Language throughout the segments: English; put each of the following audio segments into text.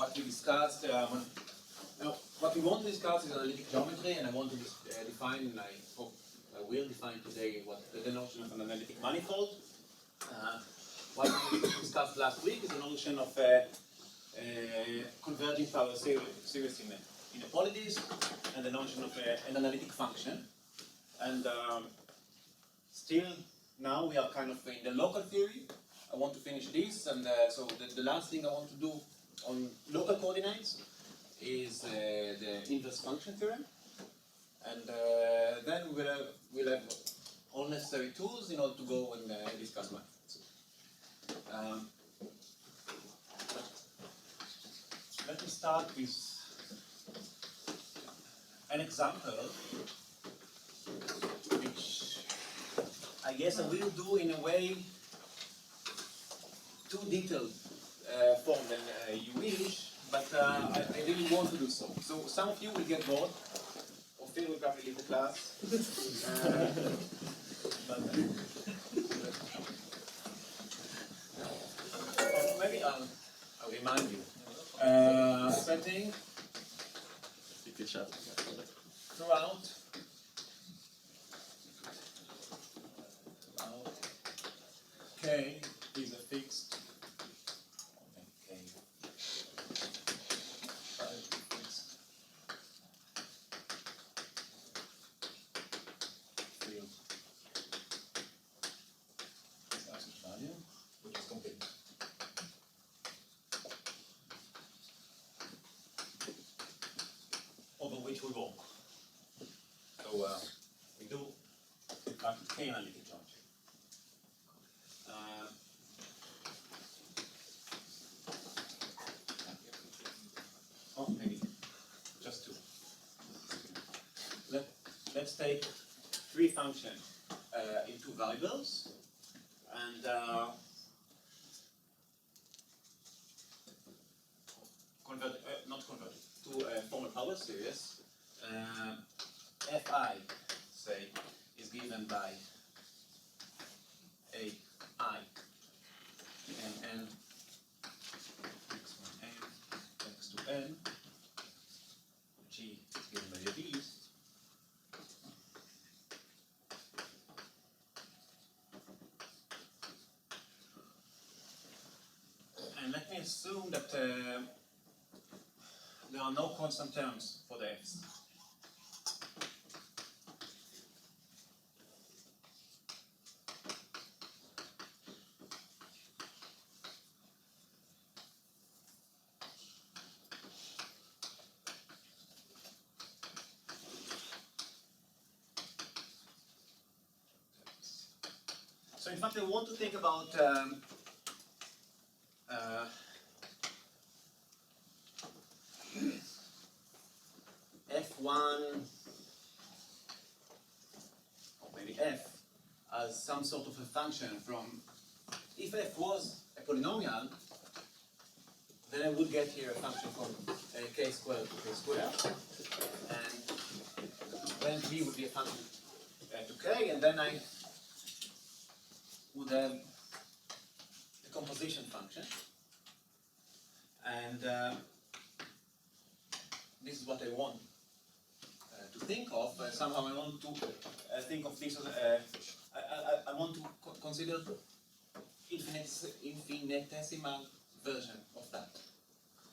what we discussed. What we want to discuss is analytic geometry, and I want to define, I hope I will define today what the notion of an analytic manifold. What we discussed last week is the notion of converging power series in inequalities, and the notion of an analytic function. And still, now we are kind of in the local theory. I want to finish this, and so the last thing I want to do on local coordinates is the inverse function theorem, and then we'll have all necessary tools in order to go and discuss math. Let me start with an example, which I guess I will do in a way too detailed form than you wish, but I really want to do so. So some of you will get bored, or Phil will probably leave the class. Maybe I'll remind you. Setting throughout K is a fixed field value, which is complete. Over which we walk. So we do like K analytic geometry. Oh, maybe just two. Let's take three functions in two variables, and to formal power series. Fi, say, is given by ai and n x1 n x2 n, g is given by these. And let me assume that there are no constant terms for the f's. So in fact, I want to think about F1, or maybe F, as some sort of a function from, if F was a polynomial, then I would get here a function from k squared to k squared, and then v would be a function to k, and then I would have the composition function, and this is what I want to think of. Somehow I want to think of this as I want to consider infinitesimal version of that.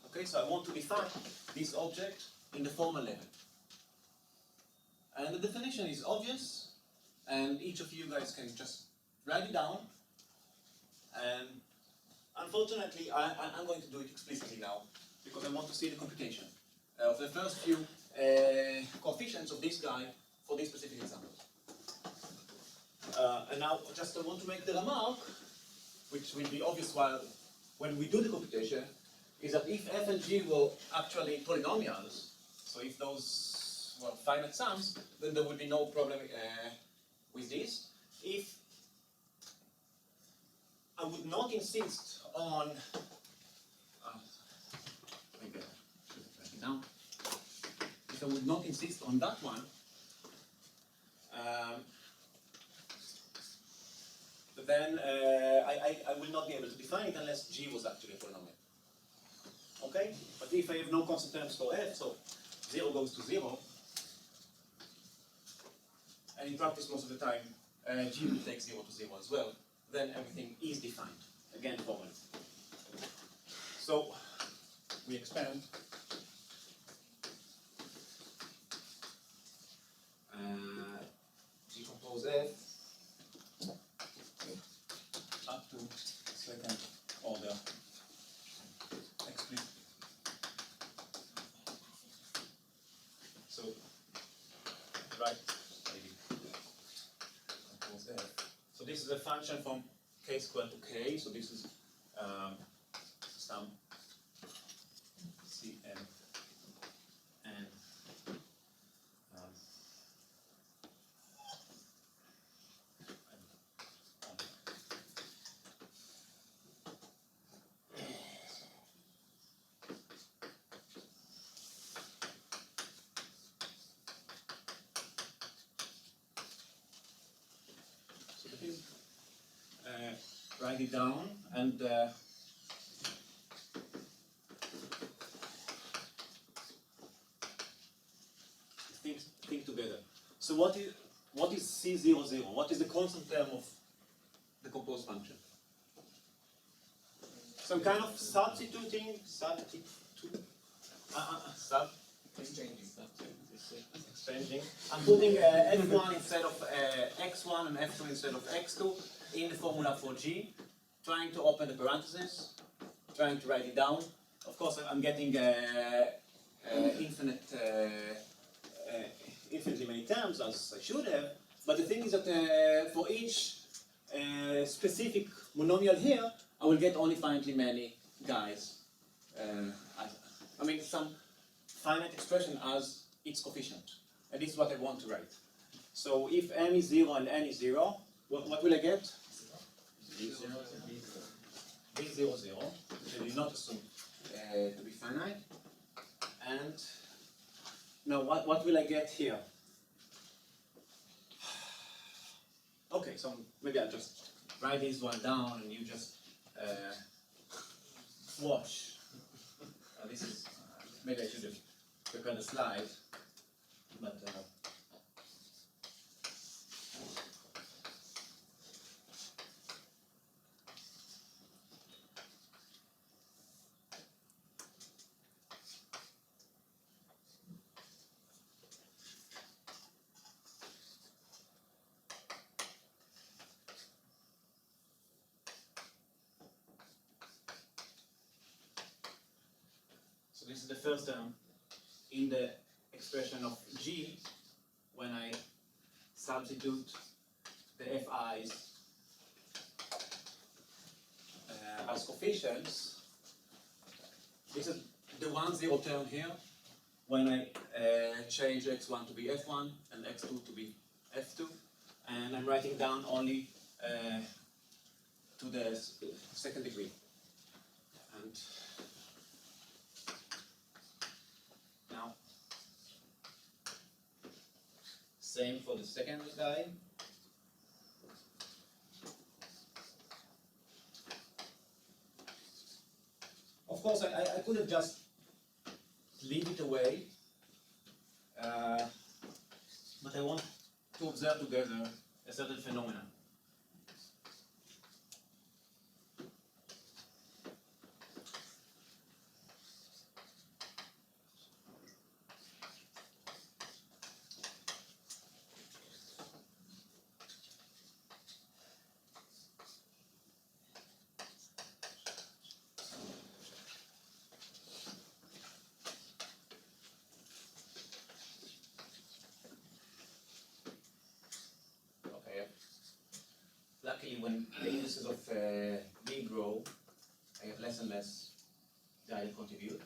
Okay, so I want to define this object in the formal level. And the definition is obvious, and each of you guys can just write it down. And unfortunately, I'm going to do it explicitly now, because I want to see the computation of the first few coefficients of this guy for this specific example. And now just I want to make the remark, which will be obvious when we do the computation, is that if f and g were actually polynomials, so if those were finite sums, then there would be no problem with this. If I would not insist on maybe I should write it down. If I would not insist on that one, then I will not be able to define it unless g was actually a polynomial. Okay? But if I have no constant terms for f, so 0 goes to 0, and in practice most of the time g will take 0 to 0 as well, then everything is defined, again formally. So we expand decompose f up to second order explicit. So right, maybe compose f. So this is a function from k squared to k. So this is some cm and write it down and think together. So what is C00? What is the constant term of the composed function? Some kind of substituting, exchanging. I'm putting f1 instead of x1 and f2 instead of x2 in the formula for g, trying to open the parentheses, trying to write it down. Of course, I'm getting infinitely many terms, as I should have, but the thing is that for each specific monomial here, I will get only finitely many guys. I mean, some finite expression as its coefficient. And this is what I want to write. So if m is 0 and n is 0, what will I get? B00, which I did not assume to be finite. And now what will I get here? Okay, so maybe I'll just write this one down and you just watch. This is, maybe I should have prepared a slide, but so this is the first term in the expression of g when I substitute the fi's as coefficients. This is the 1, 0 term here when I change x1 to be f1 and x2 to be f2, and I'm writing down only to the second degree. And now, same for the second guy. Of course, I could have just leave it away, but I want to observe together a certain phenomenon. Luckily, when the indices of B grow, I have less and less that I contribute.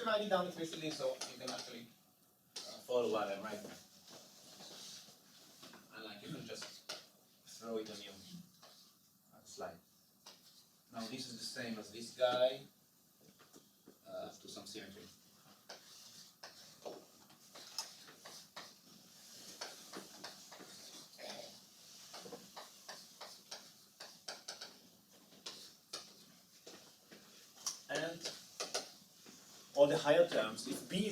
write it down explicitly so you can actually follow what I'm writing. And like you can just throw it on your slide. Now this is the same as this guy to some symmetry. And all the higher terms, if B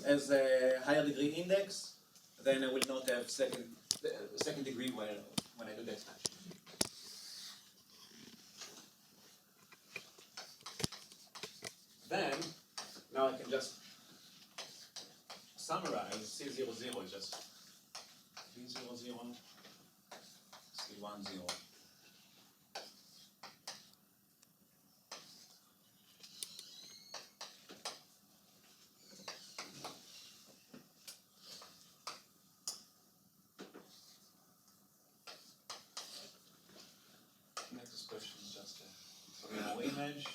has a higher degree index, then I will not have second degree when I do the expansion. Then, now I can just summarize C00 is just B00, C10. Next expression is just a real image.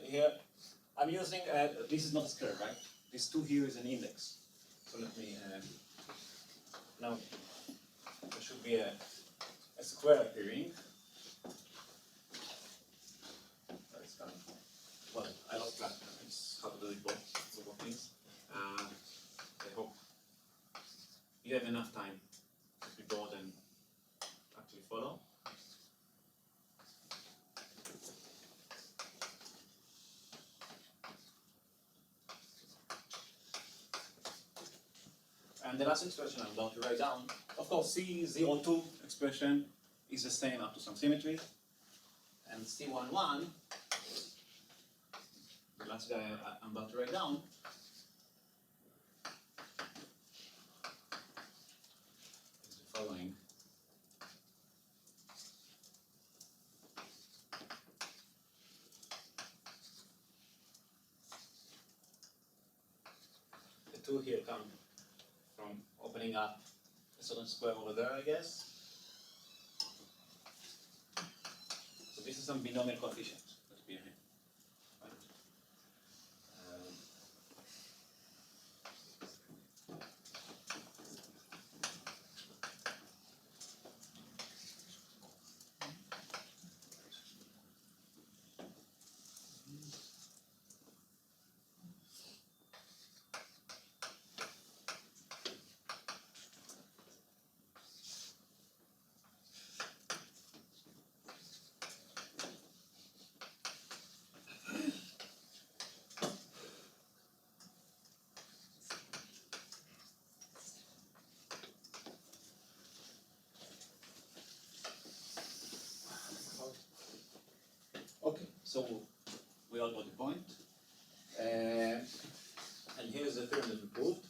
Here, I'm using, this is not a square, right? This 2 here is an index. So let me, now, there should be a square appearing. It's coming. Well, I lost track. It's how to do it both things. I hope you have enough time to be bored and actually follow. And the last expression I'm about to write down, of course, C02 expression is the same up to some symmetry. And C11, the last guy I'm about to write down, is the following. The 2 here come from opening up a certain square over there, I guess. So this is some binomial coefficient that appear here. Right? Okay, so we all got the point. And here's the theorem that we proved.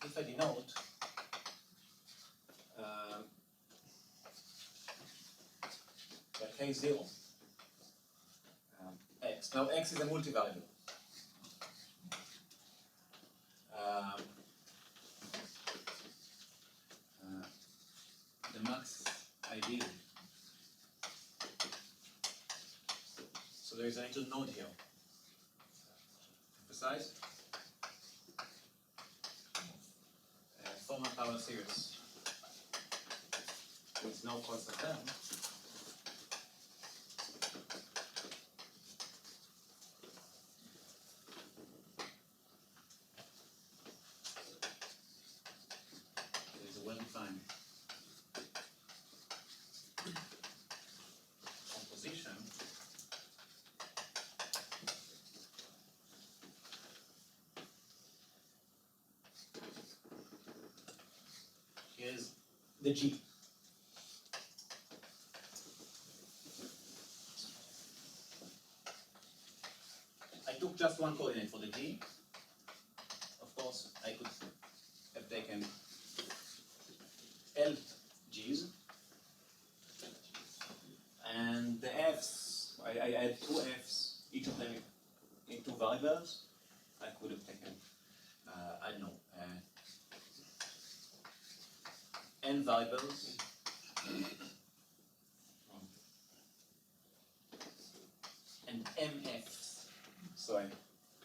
If I denote K0 x. Now x is a multivariable. The max ideal. So there is a little node here. Precise. Formal power series with no constant term. There is a well-defined composition the G. I took just one coordinate for the G. Of course, I could have taken L G's. And the F's, I had two F's, each of them in two variables. I could have taken, I don't know, n variables. And mf's.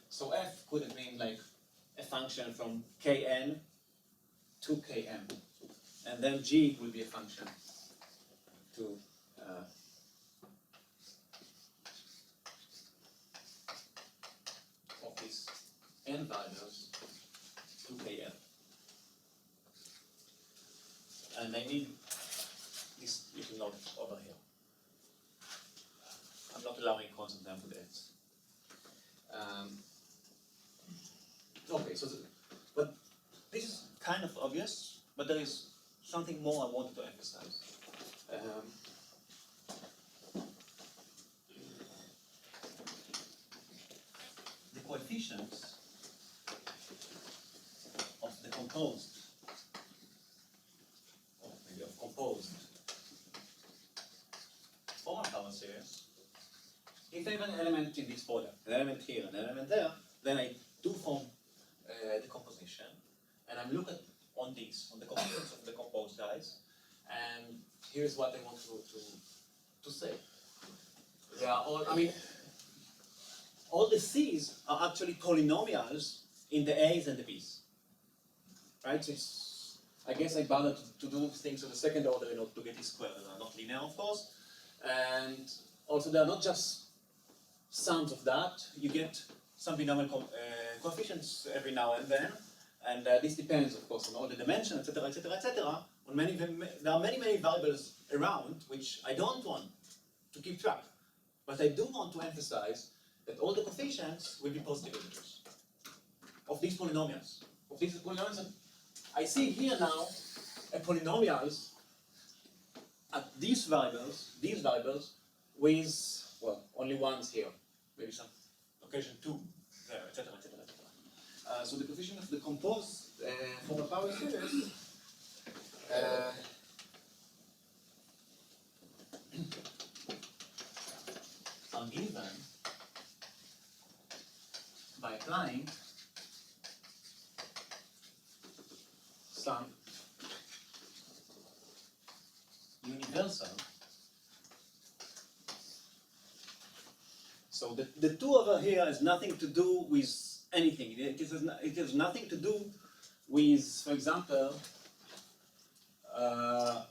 So f could have been like a function from kn to km. And then g will be a function to of these n values to kn. And I need this little note over here. I'm not allowing constant term to the x. Okay, so but this is kind of obvious, but there is something more I wanted to emphasize. The coefficients of the composed, or maybe of composed formal power series. If I have an element in this product, an element here, an element there, then I do form the composition, and I'm looking on this, on the coefficients of the composed guys, and here's what I want to say. They are all, I mean, all the C's are actually polynomials in the A's and the B's. Right? So it's, I guess I bothered to do things of the second order in order to get this square. They are not linear, of course. And also they are not just sums of that. You get some binomial coefficients every now and then. And this depends, of course, on all the dimensions, etc., etc., etc. On many, there are many, many variables around which I don't want to keep track. But I do want to emphasize that all the coefficients will be positive integers of these polynomials. Of these polynomials, and I see here now a polynomials at these variables with, well, only ones here, maybe some occasion two there, etc., etc., etc. So the coefficient of the composed formal power series are given by applying some universal. So the two over here has nothing to do with anything. It has nothing to do with, for example,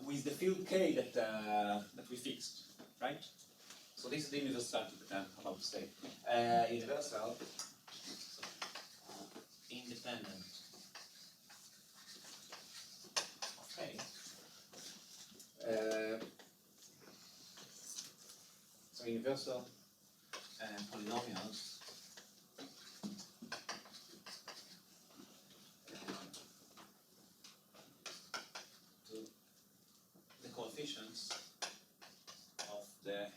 with the field K that we fixed, right? So this is the universality that I'm about to say. Universal, independent. Okay. So universal polynomials to the coefficients of the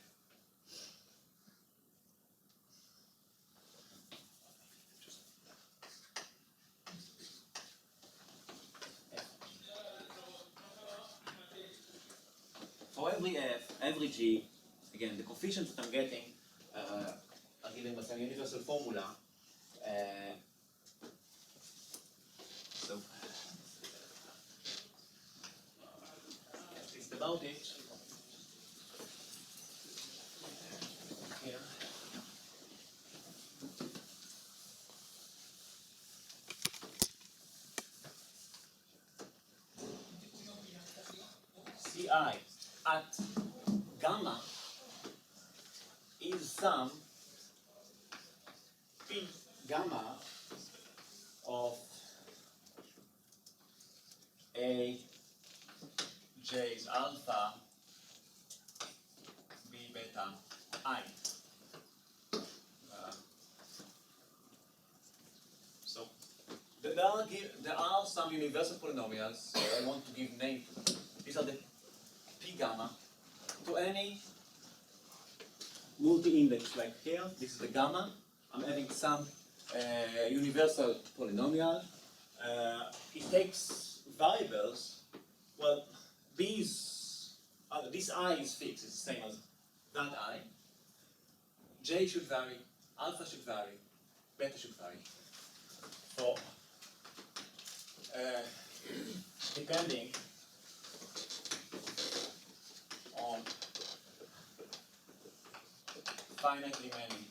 for every f, every g, again, the coefficients that I'm getting are given by some universal formula. So, at least about it. Here. Ci at gamma is some p gamma of a j's alpha b beta I. So there are some universal polynomials I want to give name to. these are the P gamma, to any multi-index like here, this is the gamma, I'm having some universal polynomial. It takes variables, well, this I is fixed, it's the same as that I. J should vary, alpha should vary, beta should vary. For depending on finitely many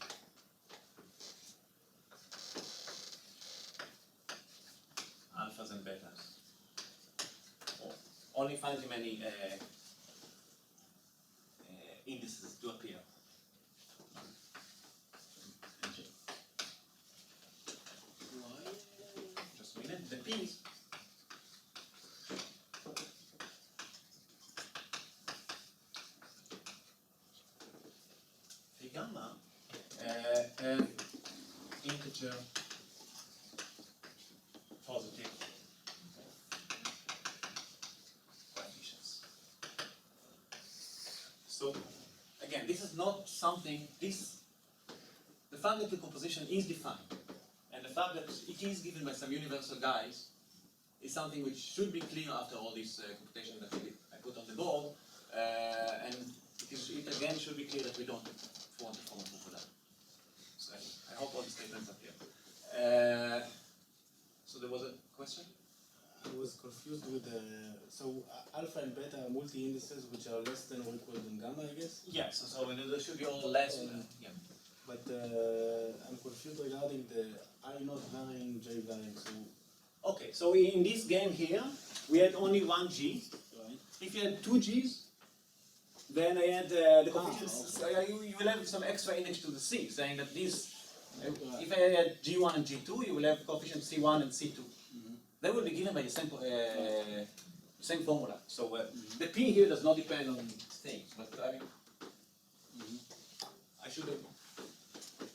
alphas and betas, or only finitely many indices to appear. Just a minute. The P's the gamma have integer positive coefficients. So again, this is not something, the fact that the composition is defined and the fact that it is given by some universal guys is something which should be clear after all this computation that I put on the board, and it again should be clear that we don't want a formal proof for that. So I hope all the statements are clear. So there was a question? I was confused with so alpha and beta are multi-indices which are less than or equal than gamma, I guess? Yes, so there should be all less. Yeah. But I'm confused regarding the I not varying, J varying. So okay, so in this game here, we had only one G. right. If you had two G's, then I had the coefficients. Okay. You will have some extra index to the C, saying that these. Right. If I had G1 and G2, you will have coefficient C1 and C2. They will be given by the same formula. So the P here does not depend on things, but I mean, I should have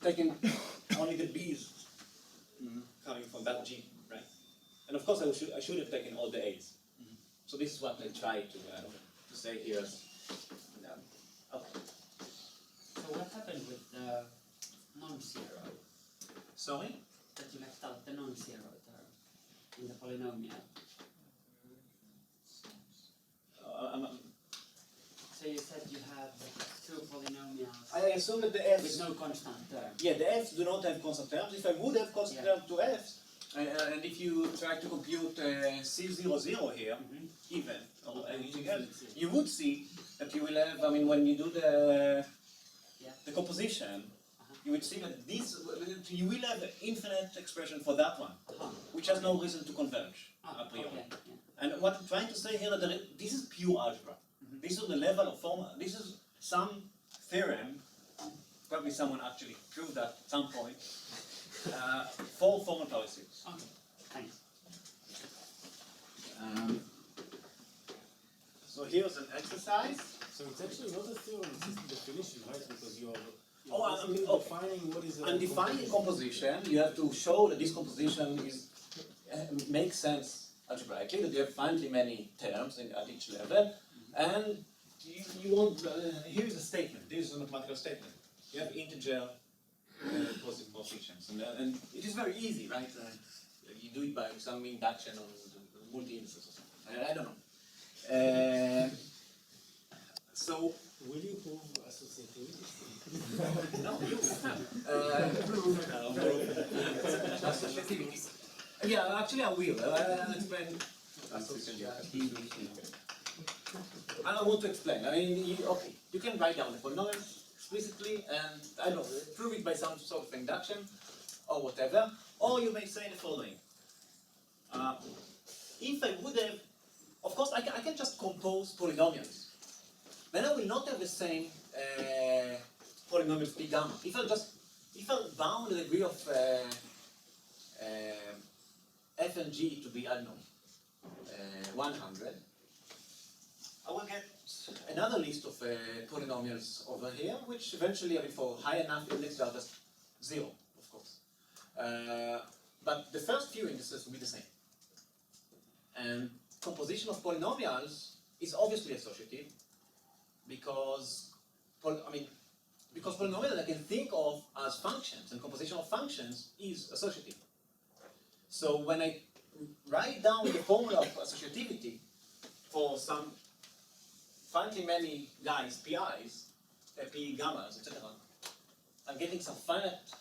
taken only the B's coming from that G, right? And of course, I should have taken all the A's. So this is what I try to say here. Okay. So what happened with the non-zero? Sorry? That you left out the non-zero term in the polynomial. So you said you had two polynomials I assume that the with F's, no constant term. yeah, the F's do not have constant terms. If I would have constant terms to F's, and if you try to compute C00 here, even, or anything else, you would see that you will have, I mean, when you do the composition, you would see that you will have an infinite expression for that one, which has no reason to converge a priori. Okay, yeah. And what I'm trying to say here is that this is pure algebra. This is the level of formula. This is some theorem, probably someone actually proved that at some point, for formal power series. Okay, thanks. So here's an exercise. So it's actually not a theorem, it's just a definition, right? Because you're defining what is a and defining composition, you have to show that this composition makes sense algebraically, that you have finitely many terms at each level, and you want, here is a statement, this is a mathematical statement. You have integer positive coefficients, and it is very easy, right? You do it by some induction on multi-indices or something, I don't know. So, will you prove associativity? no, you associativity. Yeah, actually I will. I'll explain. I don't want to explain. I mean, okay, you can write down the polynomials explicitly and, I don't know, prove it by some sort of induction or whatever. Or you may say the following. If I would have, of course, I can just compose polynomials. Then I will not have the same polynomials P gamma. If I bound the degree of f and g to be, I don't know, 100, I will get another list of polynomials over here, which eventually, I mean, for high enough index, they are just 0, of course. But the first few indices will be the same. And composition of polynomials is obviously associative because, because polynomial that I can think of as functions and composition of functions is associative. So when I write down the formula of associativity for some finitely many guys, PIs, P gammas, etc., I'm getting some finite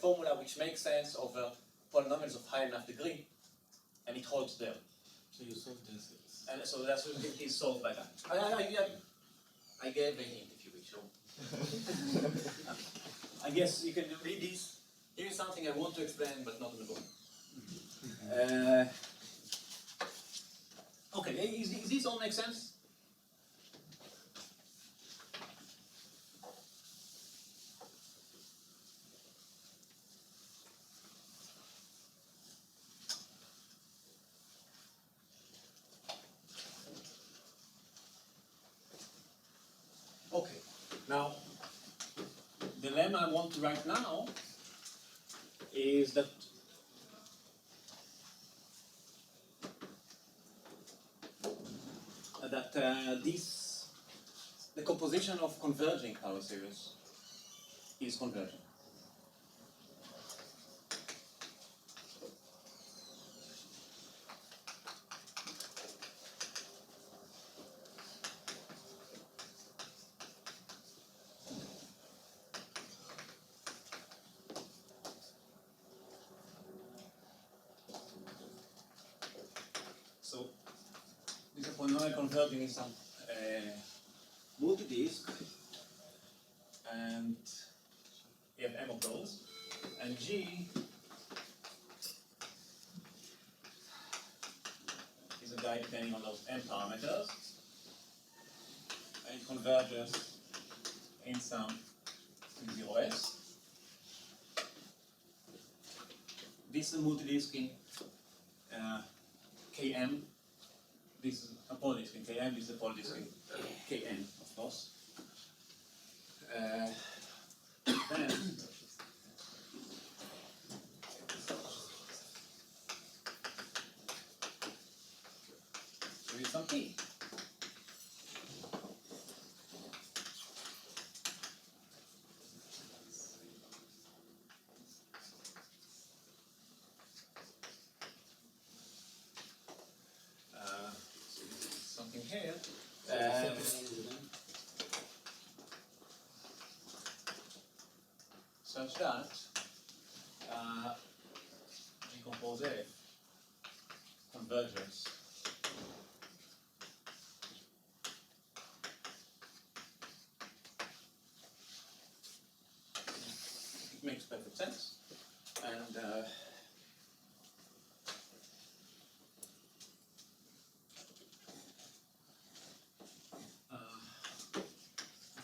formula which makes sense over polynomials of high enough degree, and it holds there. So you solve this. And so that's what it is solved by that. I gave a hint, if you wish. So I guess you can read this. Here is something I want to explain, but not in the book. Okay, is this all make sense? Okay, now the lemma I want to write now is that the composition of converging power series is convergent. So this is polynomial converging in some multi-disk, and you have M of those, and G is a guy depending on those M parameters, and it converges in some 0S. This is a multi-disk in Km. This is a polydisk in Km, this is a polydisk in Kn, of course. Then there is some P. Something here. Such that decompose F converges it makes perfect sense, and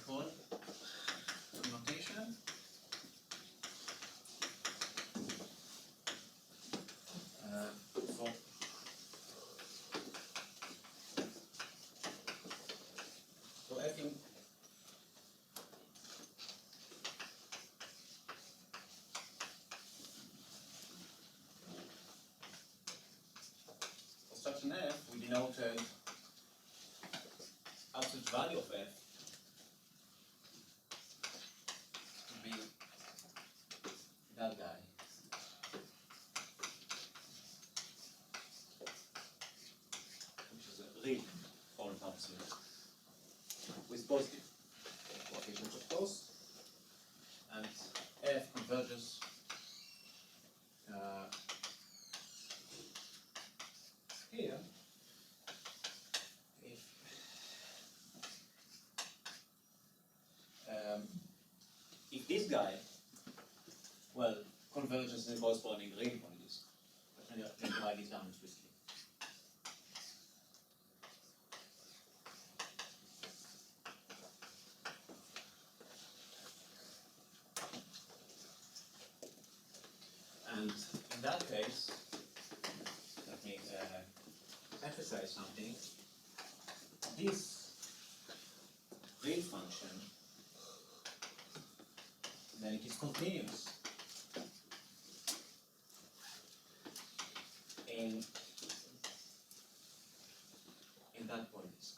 call notation. So I think for such an F, we denoted absolute value of F to be that guy. Which is a real foreign power series with positive coefficients, of course, and F converges here if this guy, well, converges in the corresponding real polydisk. But let me write this down explicitly. And in that case, let me emphasize something. This real function, then it is continuous in that polydisk.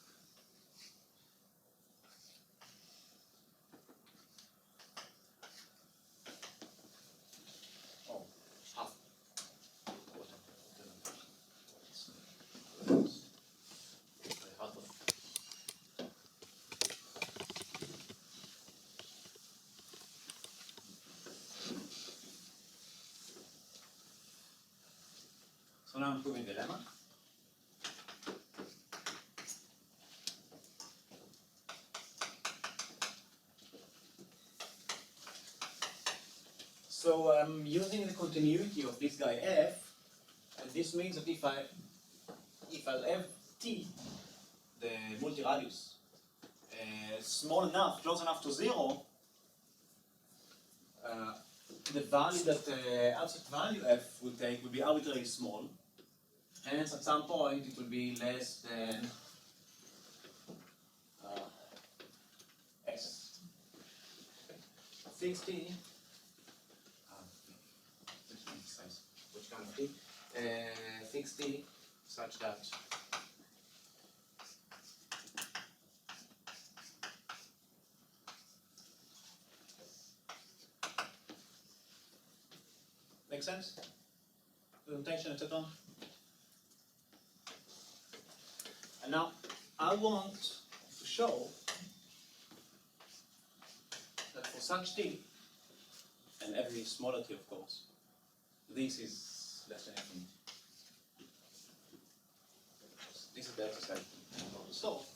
unproven dilemma. So I'm using the continuity of this guy f, and this means that if I'll have t, the multi-radius, small enough, close enough to 0, the value that absolute value f will take will be arbitrarily small. Hence, at some point, it will be less than s. 60. Which kind of t? 60, such that make sense? Presentation, etc. And now I want to show that for such t, and every smaller t, of course, this is less than infinity. This is the exercise to solve.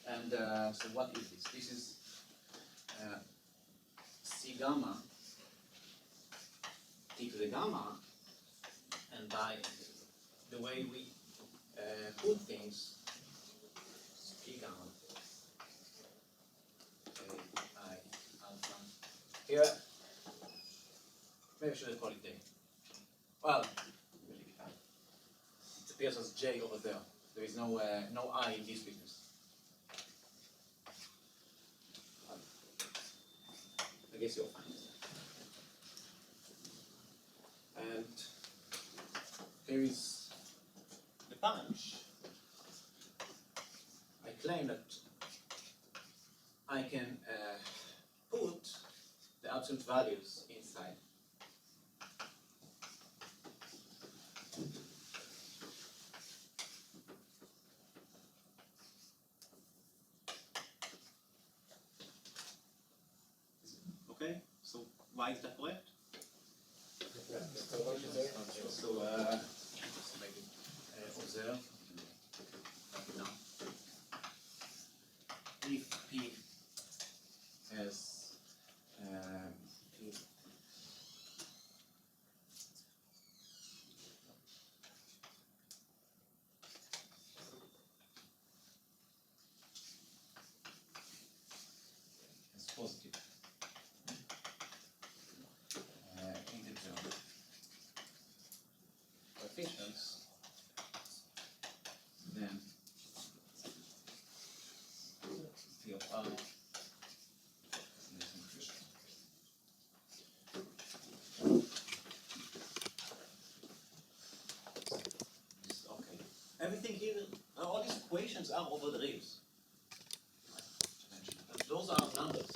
And so what is this? This is C gamma t to the gamma, and by the way we put things, P gamma I alpha. Here, maybe I should call it day. Well, it appears as J over there. There is no I in this business. I guess you'll find it. And here is the punch. I claim that I can put the absolute values inside. Okay, so why is that correct? So just make it observe. Now, if P has P is positive integer coefficients, then P of R is increased. Okay. Everything here, all these equations are over the rails. Those are numbers.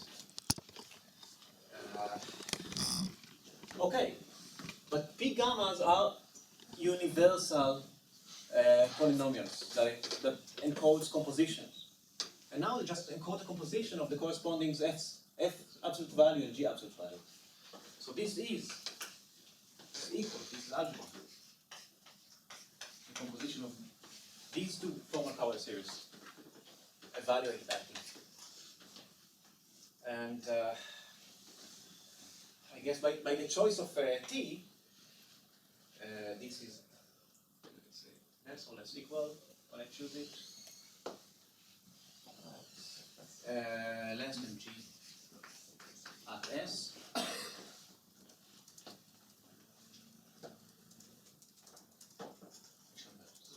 Okay, but P gammas are universal polynomials that encodes compositions. And now we just encode the composition of the corresponding f absolute value and g absolute value. So this is equal, this is algebra. The composition of these two formal power series evaluated at t. And I guess by the choice of t, this is, let's say, less or less equal when I choose it. Less than g at s.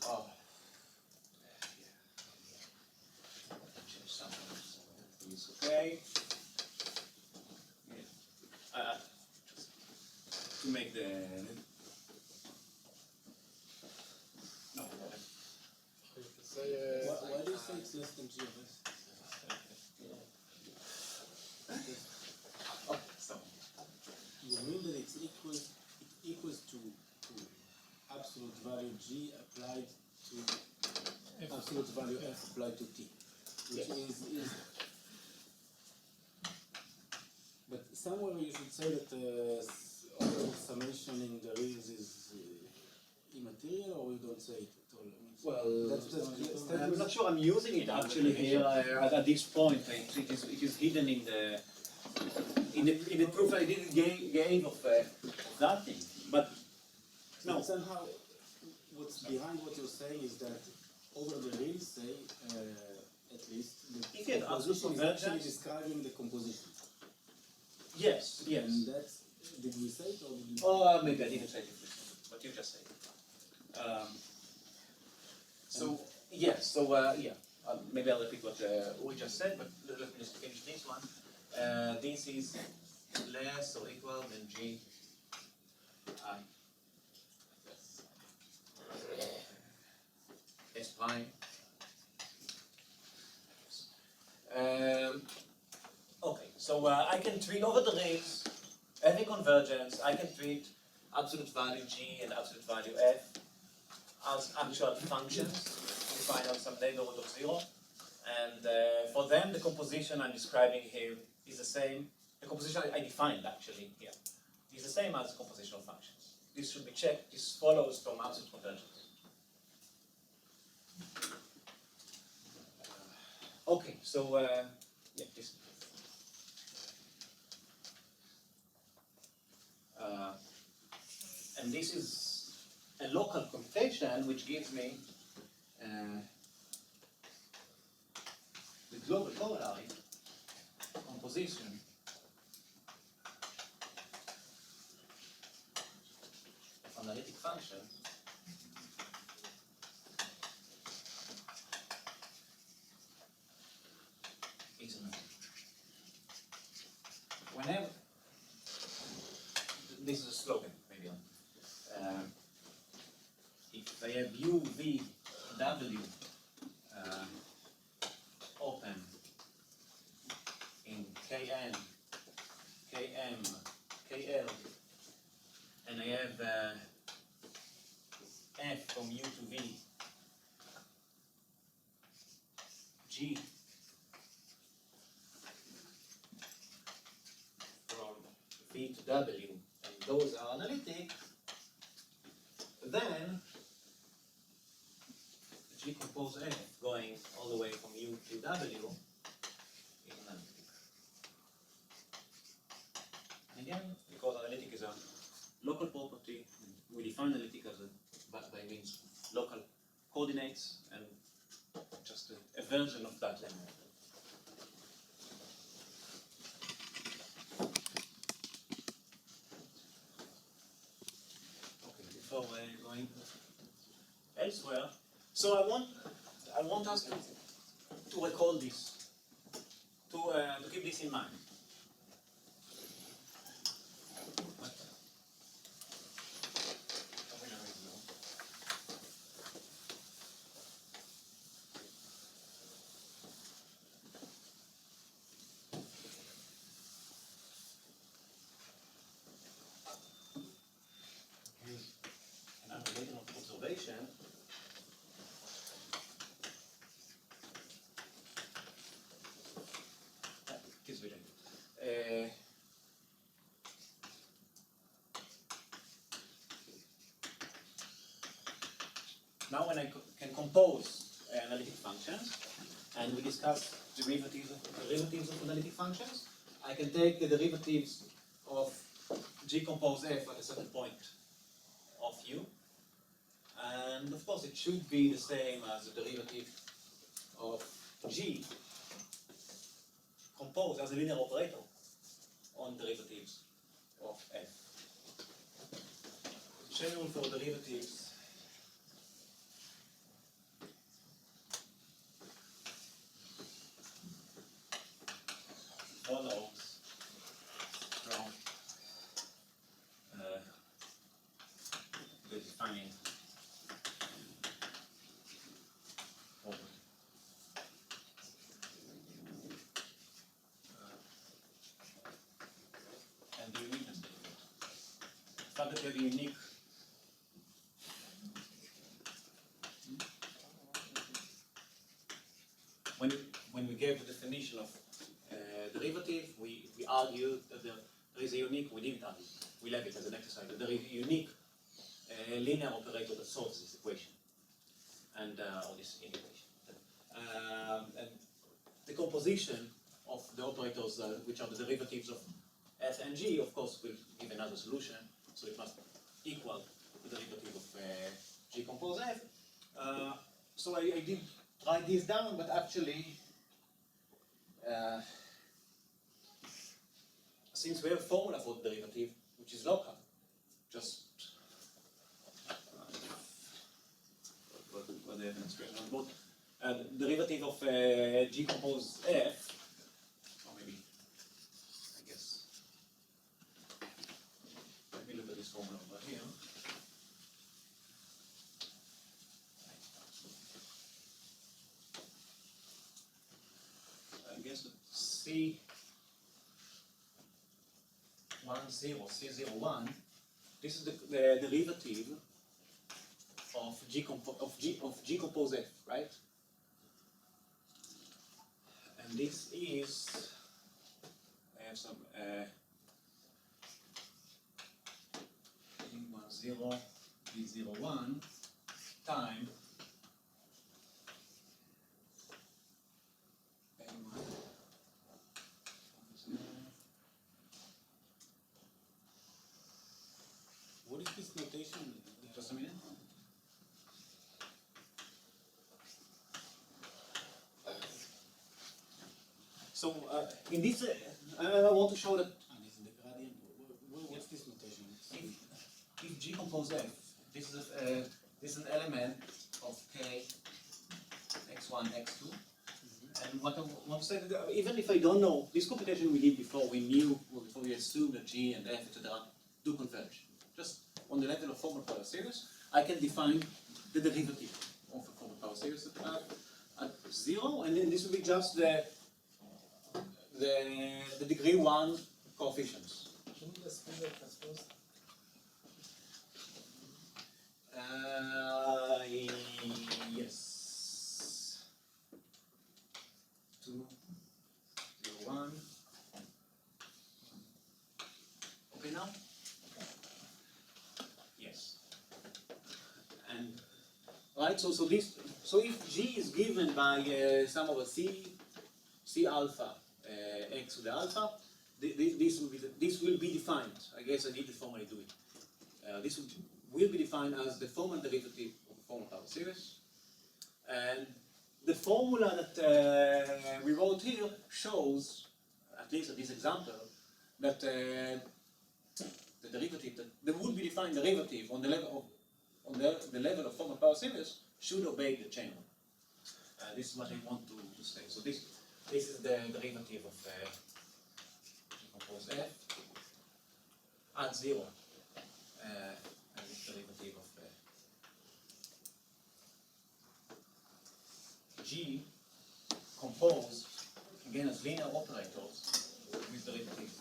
Oh, change something. It's okay. To make the no. Why do you say it's less than G of S? Oh, stop. You mean that it equals to absolute value G applied to absolute value F applied to T, which Yes. is but somewhere you should say that all summation in the reals is immaterial. material, or you don't say it at all? Well, that's I'm not sure I'm using it actually here at this point. It is hidden in the proof I didn't gave of that thing. But no. Somehow, what's behind what you're saying is that over the real, say, at least, the Yes, composition is absolute actually convergence. describing the composition. Yes, yes. And that's, did we say it or did you? Oh, maybe I didn't say it, but you just said it. So, yes, so, yeah, maybe I'll repeat what we just said, but let me just finish this one. This is less or equal than G I. S prime. Okay, so I can treat over the rings every convergence. I can treat absolute value G and absolute value F as actual functions defined on some neighborhood of 0. And for them, the composition I'm describing here is the same. The composition I defined actually here is the same as composition of functions. This should be checked. This follows from absolute convergence. Okay, so yeah, this. And this is a local computation which gives me the global corollary composition of analytic function is whenever this is a slogan maybe. If I have U, V, W open in Kn, Km, Kl, and I have F from U to V, G from V to W, and those are analytic, then G compose F going all the way from U to W is analytic. And again, because analytic is a local property, we define analytic as by means local coordinates and just a version of that lemma. Okay, before going elsewhere, so I want us to recall this, to keep this in mind. An unrelated observation. Is related. Now when I can compose analytic functions, and we discuss derivatives of analytic functions, I can take the derivatives of G compose F at a certain point of U, and of course it should be the same as the derivative of G composed as a linear operator on derivatives of F. Chain rule for derivatives follows from the defining property. And the uniqueness benefit. The fact that you have a unique when we gave the definition of derivative, we argued that there is a unique, we didn't argue, we left it as an exercise, that there is a unique linear operator that solves this equation, and or this integration. And the composition of the operators, which are the derivatives of f and g, of course, will give another solution. So it must equal the derivative of g compose f. So I did write this down, but actually, since we have a formula for the derivative, which is local, just what they have an expression about derivative of g compose f, or maybe, I guess, let me look at this formula over here. I guess C01, this is the derivative of G compose F, right? And this is, I have some E10 B01 time What is this notation? just a minute. So in this, I want to show that This is the gradient. What's this notation? if G compose F, this is an element of K x1, x2. And what I want to say, that even if I don't know, this computation we did before, before we assumed that G and F, etc., do converge. Just on the level of formal power series, I can define the derivative of a formal power series at 0, and then this will be just the degree 1 coefficients. Can you just spell the transpose? Yes. 2, 0, 1. Okay now? Yes. And right, so if G is given by some over C alpha x to the alpha, this will be defined. I guess I need to formally do it. This will be defined as the formal derivative of a formal power series, and the formula that we wrote here shows, at least in this example, that the derivative that would be defined derivative on the level of formal power series should obey the chain rule. This is what I want to say. So this is the derivative of compose f at 0, and this derivative of G composed again as linear operators with derivative.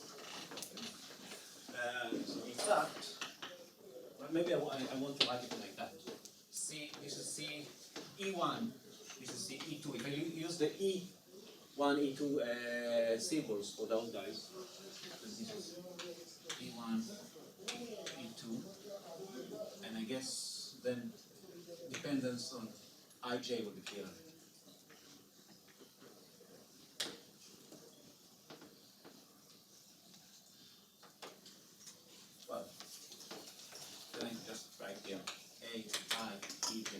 So in fact, well, maybe I want to write it like that. This is C E1, this is C E2. If I use the E1, E2 symbols for those guys, this is E1, E2, and I guess then dependence on IJ will be clear. Well, then I just write here A, I, E, J.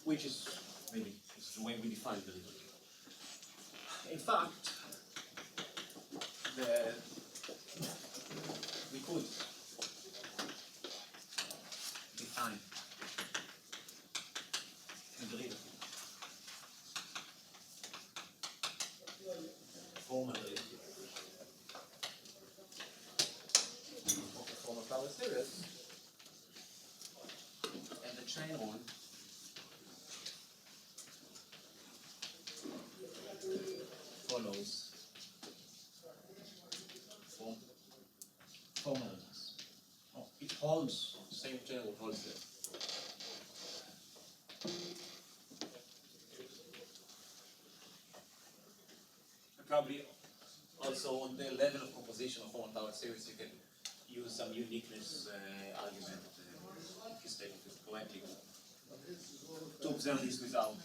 Which is maybe it's the way we define the derivative. In fact, we could define the derivative, formal derivative of the formal power series, and the chain rule follows formulas. Oh, it holds the same chain rule holds there. Probably also on the level of composition of formal power series, you can use some uniqueness argument if you state it correctly to observe this without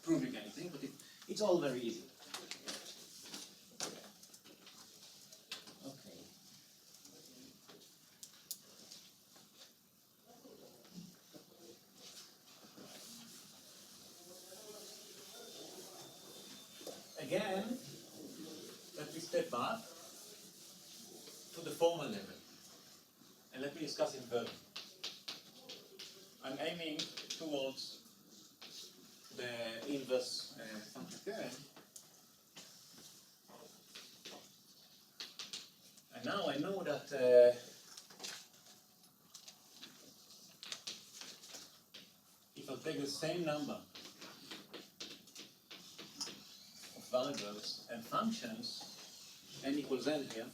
proving anything, but it's all very easy. Okay. Again, let me step back to the formal level and let me discuss it further. I'm aiming towards the inverse function theorem. And now I know that if I take the same number of variables and functions, n equals n here,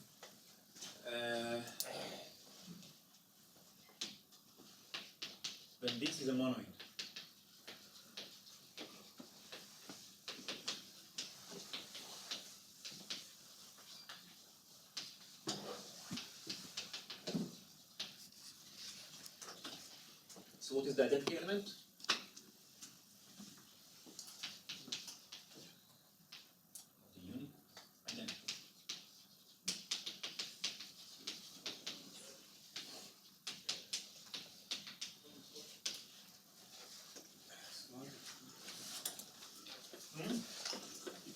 then this is a monoid. So what is the identity element? The unit identity.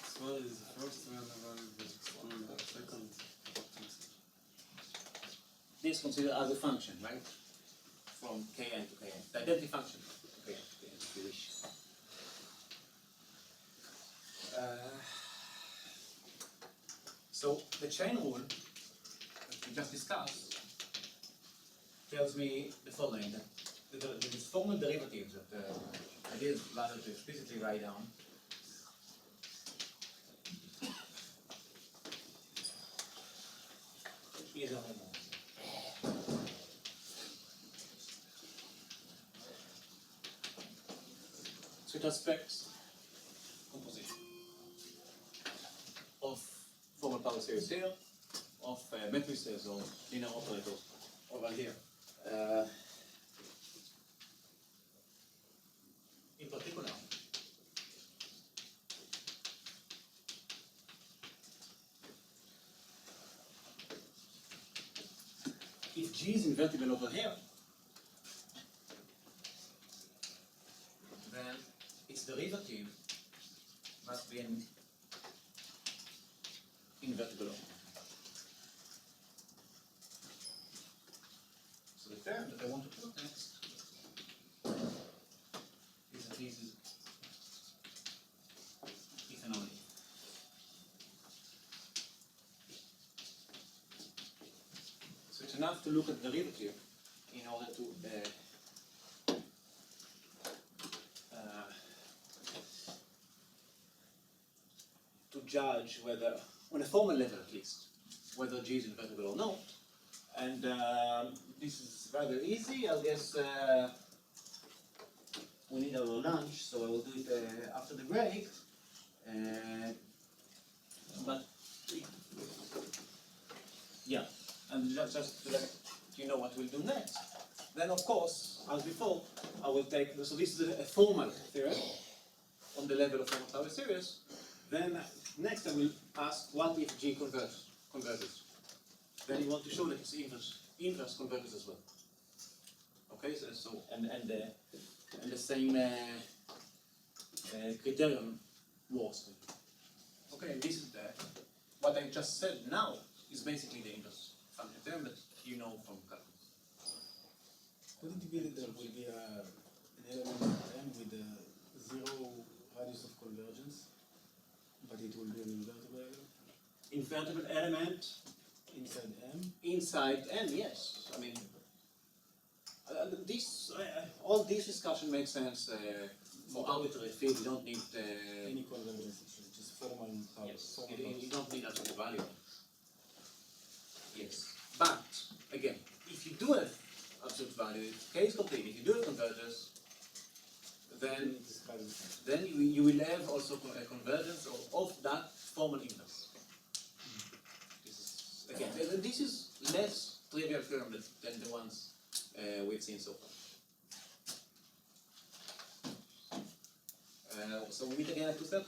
X1 is the first real variable, X1 the second. This is considered as a function, right? From Kn to Kn. The identity function. Kn to Kn, if you wish. So the chain rule that we just discussed tells me the following: that these formal derivatives that I did rather to explicitly write down. Is a homomorphism. So it respects composition of formal power series here, of matrices or linear operators over here. In particular, if G is invertible over here, then its derivative must be an invertible operator. So the term that I want to put next is that this is if and only. So it's enough to look at the derivative in order to judge whether, on a formal level at least, whether G is invertible or not. And this is rather easy. I guess we need our lunch, so I will do it after the break. But yeah, and just to let you know what we'll do next. Then, of course, as before, I will take. So this is a formal theorem on the level of formal power series. Then next I will ask, what if G converges? Then you want to show that its inverse converges as well. Okay, so and the same criterion works. Okay, and this is what I just said now is basically the inverse function theorem that you know from calculus. Could it be that there will be an element M with a zero radius of convergence, but it will be an invertible element? Invertible element Inside M? inside M, yes. I mean, all this discussion makes sense for arbitrary field. You don't need Any convergence, it's just formal power. yes, Formal you power. don't need absolute value. Yes, but again, if you do have absolute value, case complete. If you do a convergence, then It describes the then you will have also a convergence of that formal inverse. this is less trivial theorem than the ones we've seen so far. So we meet again at 2:30.